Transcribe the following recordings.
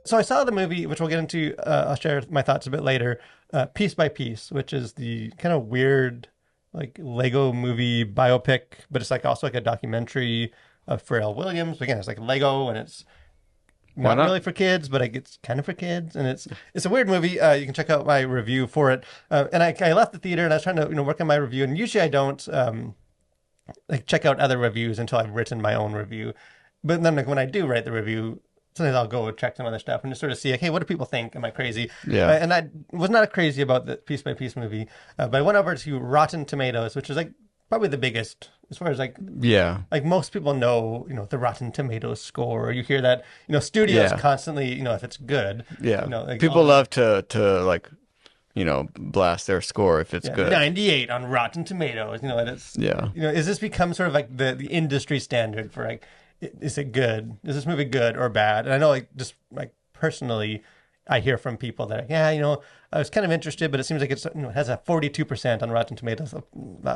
So I saw the movie, which we'll get into. I'll share my thoughts a bit later. Piece by Piece, which is the kind of weird, like Lego movie biopic, but it's like also like a documentary of Pharrell Williams. Again, it's like Lego, and it's Why not not? really for kids, but it's kind of for kids, and it's a weird movie. You can check out my review for it. And I left the theater, and I was trying to work on my review, and usually I don't like check out other reviews until I've written my own review. But then like when I do write the review, sometimes I'll go check some other stuff and just sort of see, like, hey, what do people think? Am I crazy? Yeah. And I was not crazy about the Piece by Piece movie, but I went over to Rotten Tomatoes, which is like probably the biggest as far as Yeah. like most people know, the Rotten Tomatoes score. You hear that, studios Yeah. constantly, if it's good, Yeah. like People love to like, blast their score if it's good. 98 on Rotten Tomatoes, and it's, Yeah. is this become sort of like the industry standard for like, is it good? Is this movie good or bad? And I know like just like personally, I hear from people that, I was kind of interested, but it seems like it has a 42% on Rotten Tomatoes. So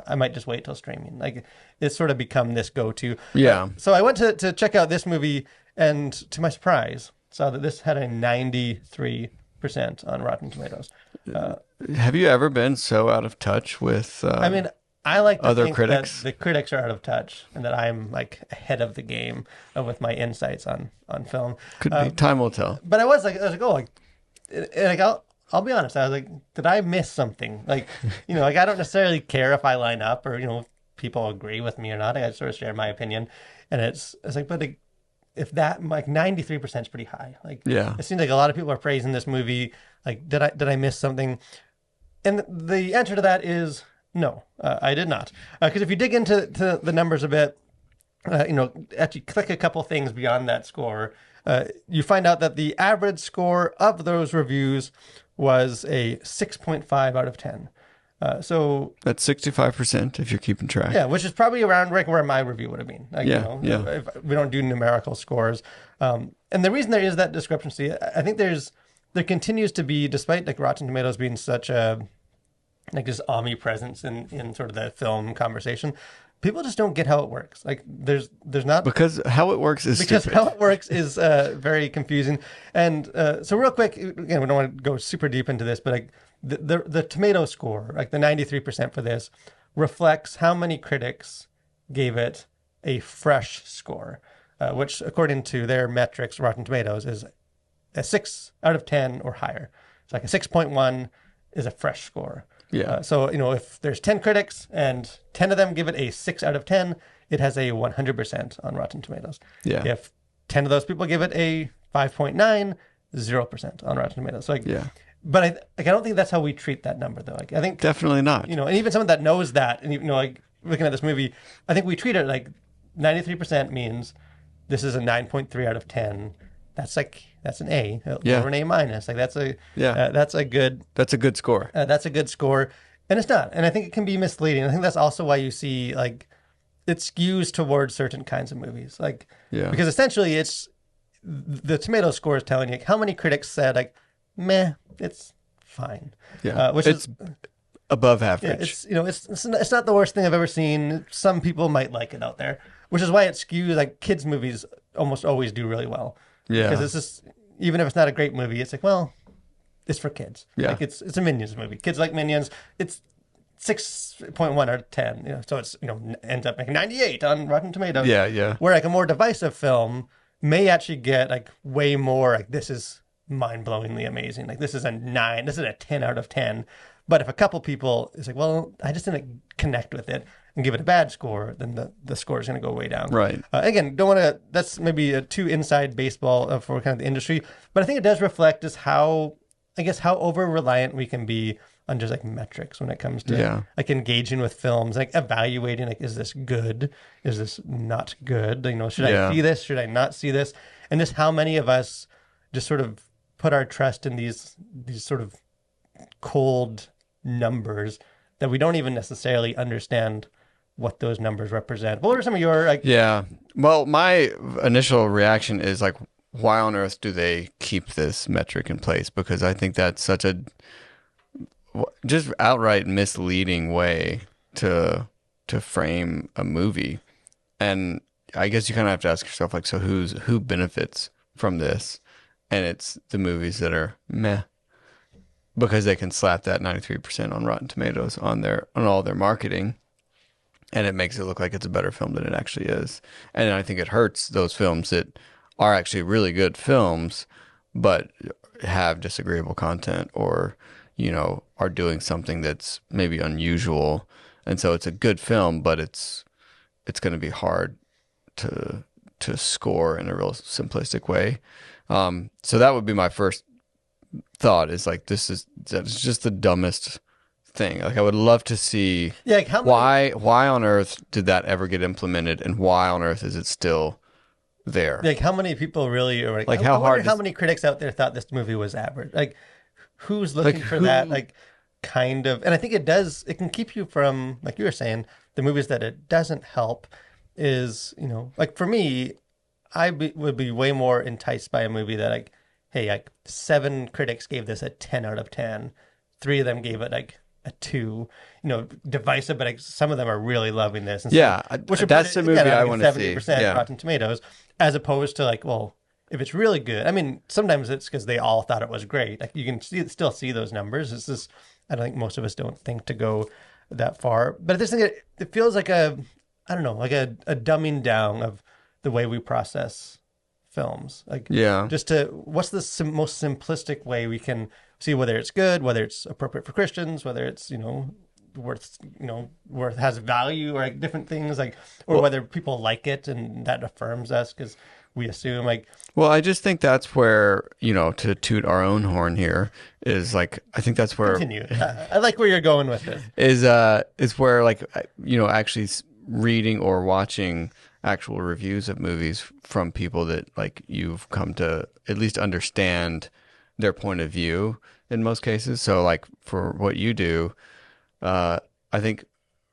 I might just wait till streaming. Like it's sort of become this go-to. Yeah. So I went to check out this movie, and to my surprise, saw that this had a 93% on Rotten Tomatoes. Have you ever been so out of touch with I mean, I like to other think critics? that the critics are out of touch and that I'm like ahead of the game with my insights on film. Could be. Time will tell. But I was like, oh, like I'll be honest. I was like, did I miss something? Like, like I don't necessarily care if I line up or if people agree with me or not. I just sort of share my opinion, and it's like, but if that like 93% is pretty high. Like, Yeah. it seems like a lot of people are praising this movie. Like, did I miss something? And the answer to that is no, I did not. Because if you dig into the numbers a bit, actually click a couple things beyond that score, you find out that the average score of those reviews was a 6.5 out of 10. So That's 65% if you're keeping track. yeah, which is probably around like where my review would have been. Like, Yeah, yeah. If we don't do numerical scores, and the reason there is that discrepancy, I think there continues to be, despite like Rotten Tomatoes being such a like just omnipresence in sort of the film conversation, people just don't get how it works. Like there's not Because how it works is because stupid. how it works is very confusing. And so real quick, again, we don't want to go super deep into this, but like the tomato score, like the 93% for this, reflects how many critics gave it a fresh score, which according to their metrics, Rotten Tomatoes, is a 6 out of 10 or higher. It's like a 6.1 is a fresh score. Yeah. So, if there's 10 critics and 10 of them give it a 6 out of 10, it has a 100% on Rotten Tomatoes. Yeah. If 10 of those people give it a 5.9, 0% on Rotten Tomatoes. So, like, Yeah. but I don't think that's how we treat that number, though. Like, I think, Definitely not. and even someone that knows that, and, like, looking at this movie, I think we treat it like 93% means this is a 9.3 out of 10. That's an A, Yeah. or an A minus. Like that's a That's a good score. that's a good score, and it's not. And I think it can be misleading. I think that's also why you see like it skews towards certain kinds of movies, like because essentially it's the tomato score is telling you like, how many critics said like, meh, it's fine. Yeah. Which it's is above yeah, average. it's not the worst thing I've ever seen. Some people might like it out there, which is why it skews like kids movies almost always do really well. Yeah. Because it's just, even if it's not a great movie, it's like, well, it's for kids. Yeah. Like it's a Minions movie. Kids like Minions. It's 6.1 out of 10. So it's, ends up making 98 on Rotten Tomatoes. Yeah, yeah. Where like a more divisive film may actually get like way more like, this is mind-blowingly amazing. Like this is a 9, this is a 10 out of 10. But if a couple people is like, well, I just didn't connect with it and give it a bad score, then the score is going to go way down. Right. Again, don't want to, that's maybe a too inside baseball for kind of the industry, but I think it does reflect just how over-reliant we can be on just like metrics when it comes to like engaging with films, like evaluating, like, is this good? Is this not good? Should I see this? Should I not see this? And just how many of us just sort of put our trust in these sort of cold numbers that we don't even necessarily understand what those numbers represent. What are some of your like? Yeah. Well, my initial reaction is like, why on earth do they keep this metric in place? Because I think that's such a just outright misleading way to frame a movie. And I guess you kind of have to ask yourself like, so who benefits from this? and it's the movies that are meh because they can slap that 93% on Rotten Tomatoes on all their marketing, and it makes it look like it's a better film than it actually is. And I think it hurts those films that are actually really good films, but have disagreeable content, or are doing something that's maybe unusual. And so it's a good film, but it's going to be hard to score in a real simplistic way. So that would be my first thought, is like, that's just the dumbest thing. Like, I would love to see like why on earth did that ever get implemented, and why on earth is it still there? Like, how many people really are like how many critics out there thought this movie was average? Like, who's looking for that? Like, kind of, and I think it can keep you from, like you were saying, the movies that it doesn't help is, like for me, would be way more enticed by a movie that, like, hey, like 7 critics gave this a 10 out of 10. 3 of them gave it like a 2. Divisive, but like, some of them are really loving this. And that's the movie I want to see. 70% Rotten Tomatoes, as opposed to like, well, if it's really good. I mean, sometimes it's because they all thought it was great. Like, you can still see those numbers. It's just, I don't think most of us don't think to go that far. But I just think it feels like I don't know, like a dumbing down of the way we process films. Like, just what's the most simplistic way we can see whether it's good, whether it's appropriate for Christians, whether it's, worth has value, or like different things, like, or whether people like it and that affirms us because we assume, like. Well, I just think that's where, to toot our own horn here, is like, I think that's where. Continue. I like where you're going with this. Is where, like, actually reading or watching actual reviews of movies from people that, like, you've come to at least understand their point of view in most cases. So, like, for what you do, I think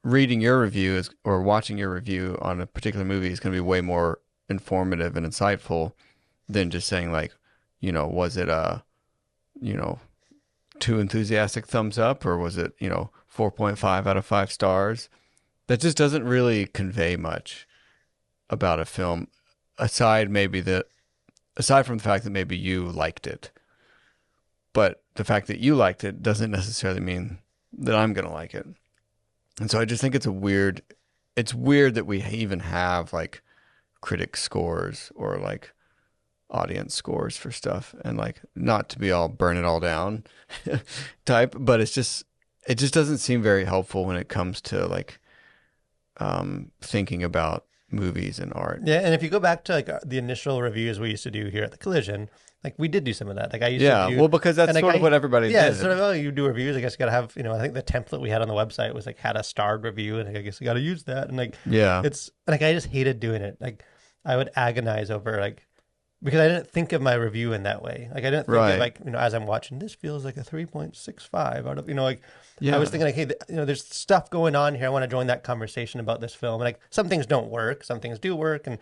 reading your review or watching your review on a particular movie is going to be way more informative and insightful than just saying, like, was it a 2 enthusiastic thumbs up, or was it 4.5 out of 5 stars? That just doesn't really convey much about a film, aside from the fact that maybe you liked it. But the fact that you liked it doesn't necessarily mean that I'm going to like it. And so I just think it's weird that we even have, like, critic scores or, like, audience scores for stuff, and, like, not to be all burn it all down type, but it just doesn't seem very helpful when it comes to, like, thinking about movies and art. Yeah, and if you go back to, like, the initial reviews we used to do here at the Collision, like, we did do some of that. Like, I used to do, well, because that's sort of what everybody did. Yeah, sort of, you do reviews, I guess you got to have, I think the template we had on the website was, like, had a starred review, and I guess you got to use that. And, like, it's, like, I just hated doing it. Like, I would agonize over, like, because I didn't think of my review in that way. Like, I didn't think of, like, as I'm watching, this feels like a 3.65 out of, like, I was thinking, like, hey, there's stuff going on here. I want to join that conversation about this film. And, like, some things don't work, some things do work, and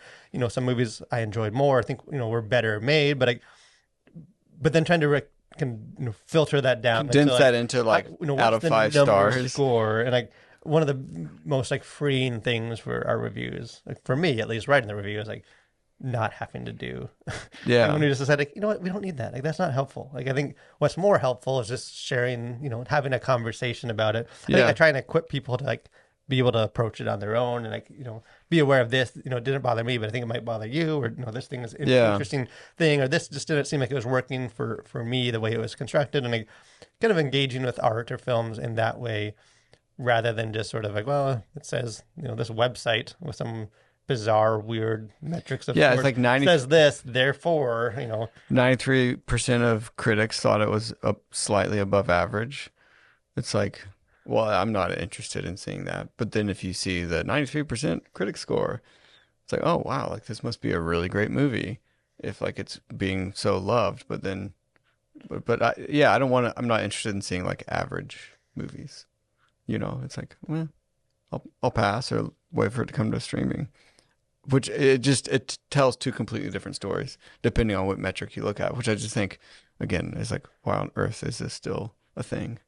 some movies I enjoyed more. I think were better made, but then trying to filter that down, condense that into, like, out of 5 stars score, and, like, one of the most, like, freeing things for our reviews, like, for me at least, writing the review, is like not having to do. Yeah. When we just decided, like, we don't need that. Like, that's not helpful. Like, I think what's more helpful is just sharing, having a conversation about it. I think I try and equip people to, like, be able to approach it on their own, and, like, be aware of this. It didn't bother me, but I think it might bother you, or this thing is an interesting thing, or this just didn't seem like it was working for me the way it was constructed, and, like, kind of engaging with art or films in that way, rather than just sort of like, well, it says this website with some bizarre, weird metrics of it's like 90 says this, therefore 93% of critics thought it was slightly above average. It's like, well, I'm not interested in seeing that. But then if you see the 93% critic score, it's like, oh wow, like, this must be a really great movie if, like, it's being so loved. But then, I'm not interested in seeing, like, average movies. It's like, well, I'll pass or wait for it to come to streaming. Which it tells 2 completely different stories depending on what metric you look at, which I just think, again, is like, why on earth is this still a thing?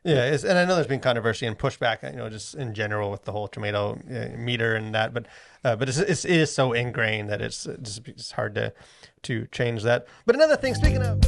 Yeah, and I know there's been controversy and pushback, just in general with the whole tomato meter and that, but it is so ingrained that it's hard to change that. But another thing, speaking of.